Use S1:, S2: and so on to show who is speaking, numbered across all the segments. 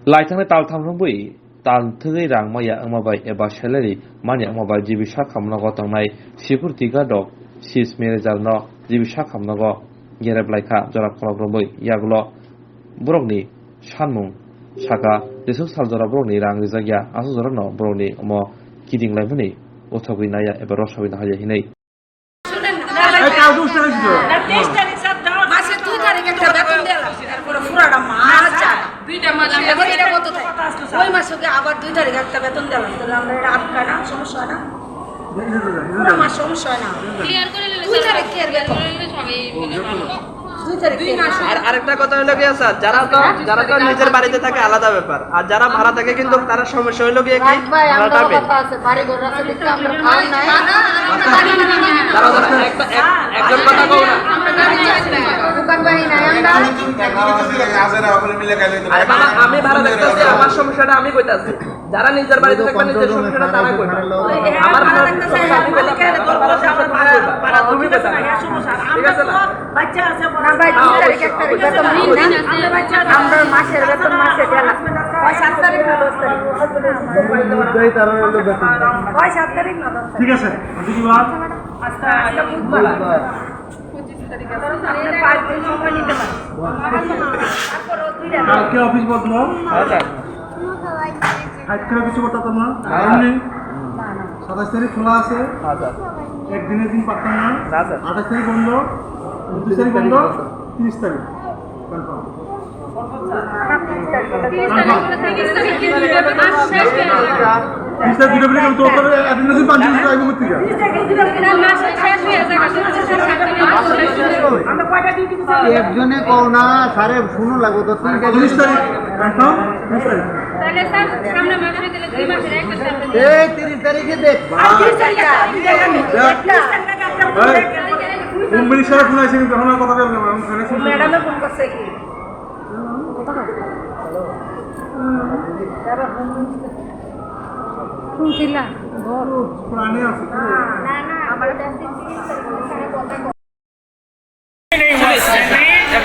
S1: Laitang tal tham bui tal thuri rang maya amabai eba salary manya amabai jibisha khamnago tangnai sipur tiga dok sis manager no jibisha khamnago gerab laika jora kolok bui yaglo borokni sanmung saka desuk saljora borokni rang rijagya asu jora no borokni omo kiding laimani othogui naya eba rosabina haja hinai
S2: ওই মাসকে আবার 2 তারিখ একটা বেতন দিলাম তাহলে আমরা এটা আটকা না সমস্যা হয় না পুরো মাস সমস্যা হয় না ক্লিয়ার করে নিলে 2 তারিখ কি বেতন সবাই মিলে ভালো 2 তারিখ আর
S3: আরেকটা কথা হলো কি স্যার যারা তো নিজের বাড়িতে থাকে আলাদা ব্যাপার আর যারা ভাড়া থাকে কিন্তু তারা সমস্যা হলো কি ভাড়াটা পেয়ে
S2: কথা আছে বাড়ি ঘর আছে দেখতে আমরা খাই নাই
S3: একজন কথা কও না
S2: দোকান বাড়ি নাই আমরা
S3: আমি ভাড়া দেখতেছি আমার সমস্যাটা আমি কইতাছি যারা নিজের বাড়িতে থাকে নিজের সমস্যাটা তারা কইবে আমার ভাড়া দেখতেছি আমি কইতাছি তোর ভাড়া তুমি কইতাছ ঠিক আছে না
S2: বাচ্চা আছে না ভাই 2 তারিখ একটা বেতন দিই না আমরা বাচ্চা আমরা মাসের বেতন মাসে দেলা ওই 7 তারিখ না 10 তারিখ
S4: দুই তার হলো বেতন
S2: ওই 7 তারিখ না 10 তারিখ
S4: ঠিক আছে কি বাদ
S2: আজকে বুধবার 25 তারিখ আছে আমরা 5 দিন সময় নিতে পারি তারপর
S4: কালকে অফিস বন্ধ
S3: আচ্ছা
S4: আজকে কিছু করতে পারতাম না এমনি 27 তারিখ খোলা আছে
S3: আচ্ছা
S4: একদিনের দিন পারতাম না
S3: আচ্ছা
S4: 28 তারিখ বন্ধ 29 তারিখ বন্ধ 30 তারিখ কনফার্ম একজনে কও না সারে শুনো লাগো তো 30 তারিখ কনফার্ম 30 তারিখ
S5: তাহলে স্যার সামনে মাসে দিলে 2 মাসের একটা স্যার
S4: এই 30 তারিখে দেখ
S2: 30 তারিখ
S4: মুম্বাই সারা ফোন আছে কিন্তু এখন কথা বলবো না
S2: ম্যাডামে ফোন করছে কি
S5: ফোন দিলা
S4: প্রাণে আছে
S2: না না আমার 30 তারিখ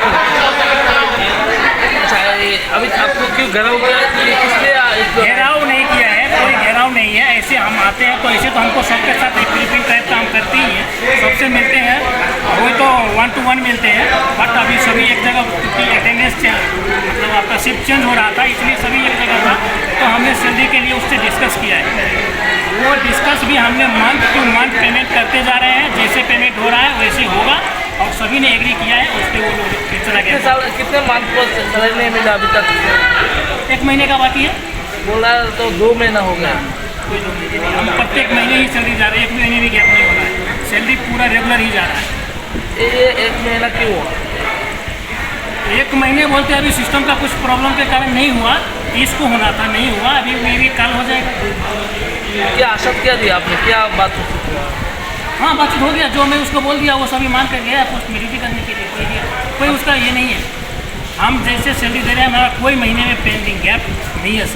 S2: কথা
S3: अभी आपको क्यों घेराव
S6: घेराव नहीं किया है, कोई घेराव नहीं है। ऐसे हम आते हैं तो ऐसे तो हमको सबके साथ फिलिपिन टाइप काम करते ही हैं, सबसे मिलते हैं, वही तो 1 to 1 मिलते हैं। बट अभी सभी एक जगह की अटेंडेंस मतलब आपका शिफ्ट चेंज हो रहा था, इसलिए सभी एक जगह था, तो हमने सैलरी के लिए उससे डिस्कस किया है। वो डिस्कस भी हमने मंथ टू मंथ पेमेंट करते जा रहे हैं, जैसे पेमेंट हो रहा है वैसे होगा, और सभी ने एग्री किया है। उसके वो लोग चला गया।
S3: कितने मंथ को सैलरी नहीं मिला अभी तक?
S6: 1 महीने का बाकी है,
S3: बोला तो 2 महीना हो गया।
S6: हम प्रत्येक महीने ही सैलरी जा रहे हैं, 1 महीने भी गैप नहीं हो रहा है, सैलरी पूरा रेगुलर ही जा रहा है।
S3: ये 1 महीना क्यों हुआ?
S6: 1 महीने बोलते अभी सिस्टम का कुछ प्रॉब्लम के कारण नहीं हुआ, 30 को होना था, नहीं हुआ, अभी मेरी कल हो जाएगा।
S3: क्या आशा क्या दी आपने, क्या बात?
S6: हाँ, बातचीत हो गया, जो मैं उसको बोल दिया वो सभी मान कर गया पोस्ट मेडिटी करने के लिए। कोई उसका ये नहीं है, हम जैसे सैलरी दे रहे हैं, हमारा कोई महीने में पेंडिंग गैप नहीं है।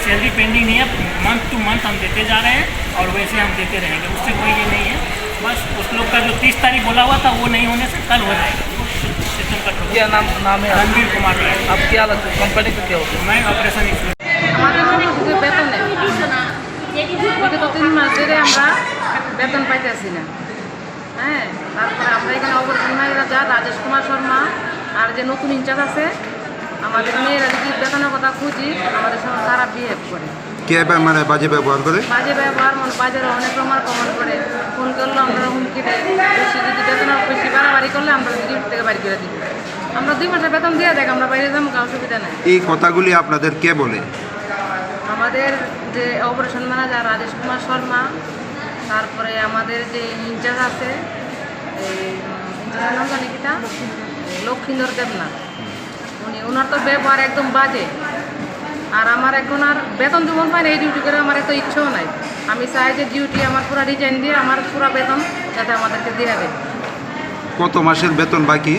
S6: सैलरी पेंडिंग नहीं है, मंथ टू मंथ हम देते जा रहे हैं और वैसे हम देते रहेंगे, उससे कोई ये नहीं है। बस उस लोग का जो 30 तारीख बोला हुआ था वो नहीं होने से कल हो जाएगा। सिस्टम का
S3: क्या नाम है?
S6: रणवीर कुमार राय।
S3: आप क्या लगता है कंपनी का क्या होता है?
S6: मैं ऑपरेशन
S5: বেতন নেই বিগত 3 মাস ধরে আমরা বেতন পাইতেছি না। হ্যাঁ, তারপরে আমরা এখানে অবর্তন যা রাজেশ কুমার শর্মা আর যে নতুন ইনচার্জ আছে, আমাদের মেয়েরা যদি বেতনের কথা খুঁজি আমাদের সঙ্গে খারাপ বিহেভ করে,
S4: মানে বাজে ব্যবহার করে,
S5: বাজে ব্যবহার, মানে বাজারে অনেক রকমের কমেন্ট করে, ফোন করলে আমরা হুমকি দেয়, বেশি যদি বেতনের বেশি বাড়াবাড়ি করলে আমরা ডিউটি থেকে বাড়ি করে দিই। আমরা 2 মাসের বেতন দিয়ে দেখ, আমরা বাইরে যাবো, অসুবিধা নেই।
S4: এই কথাগুলি আপনাদের কে বলে?
S5: আমাদের যে অপারেশন ম্যানেজার রাজেশ কুমার শর্মা, তারপরে আমাদের যে ইনচার্জ আছে ইনচার্জের নাম জানি কিটা লক্ষ্মীন্দর দেবনাথ, ওনার তো ব্যবহার একদম বাজে। আর আমার এখন আর বেতন যেমন পাই না, এই ডিউটি করে আমার এত ইচ্ছেও নাই। আমি চাই যে ডিউটি আমার পুরো রিজাইন দিয়ে আমার পুরো বেতন যাতে আমাদেরকে দিয়ে দেবে।
S4: কত মাসের বেতন বাকি?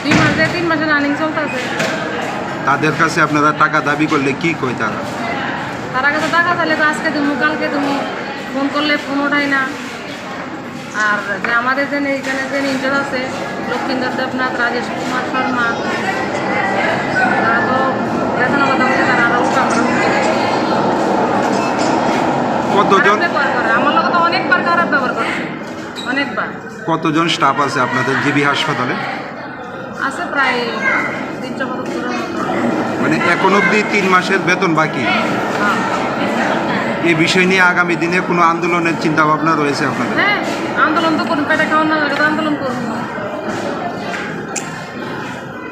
S5: 2 মাস দিয়ে 3 মাসের রানিং চলতেছে।
S4: তাদের কাছে আপনারা টাকা দাবি করলে কি কই তারা?
S5: তার আগে তো টাকা চাইলে তো আজকে তুমি কালকে তুমি, ফোন করলে ফোন ওঠাই না। আর যে আমাদের যে এইখানে যে ইনচার্জ আছে লক্ষ্মীন্দর দেবনাথ, রাজেশ কুমার শর্মা, তারা তো বেতনের কথা
S7: কতজন
S5: ব্যবহার করে আমার লোক তো অনেকবার খারাপ ব্যবহার করছে, অনেকবার।
S7: কতজন স্টাফ আছে আপনাদের জিবি হাসপাতালে?
S5: আছে প্রায় 300 মতো।
S7: মানে এখন অবধি 3 মাসের বেতন বাকি।
S5: হ্যাঁ
S7: এই বিষয় নিয়ে আগামী দিনে কোনো আন্দোলনের চিন্তা ভাবনা রয়েছে আপনাদের?
S5: হ্যাঁ, আন্দোলন তো করুন, পেটে খাওয়ান না, এটা তো আন্দোলন করুন।